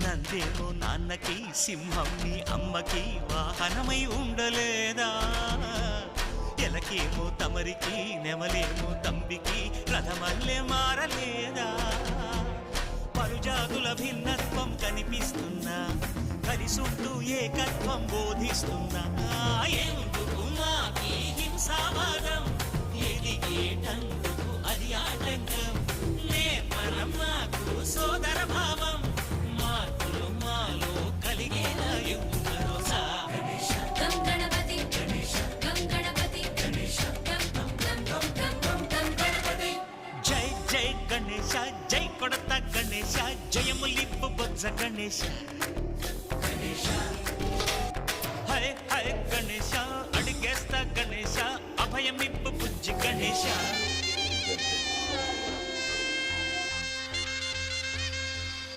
నందేమో నాన్నకి సింహం నీ అమ్మకి వాహనమై ఉండలేదా? ఎలకేమో తమరికి నెమలేమో తంబికి రథమల్లే మారలేదా? పలుజాతుల భిన్నత్వం కనిపిస్తున్నా కలిసుంటూ ఏకత్వం బోధిస్తున్నా ఎందుకు మాకి హింసావాదం ఎదిగేటందుకు అది ఆటంకం నేర్పరం మాకు సోదర భావం మార్పులు మాలో కలిగేలా యుగ భరోసా గం గణపతి గం గణపతి గం గణపతి జై జై గణేశ జై కొడత గణేశ జయములిప్పు బొజ్జ గణేశ హై హై గణేశ అడిగేస్తా గణేశ అభయమిప్పు బుజ్జి గణేశ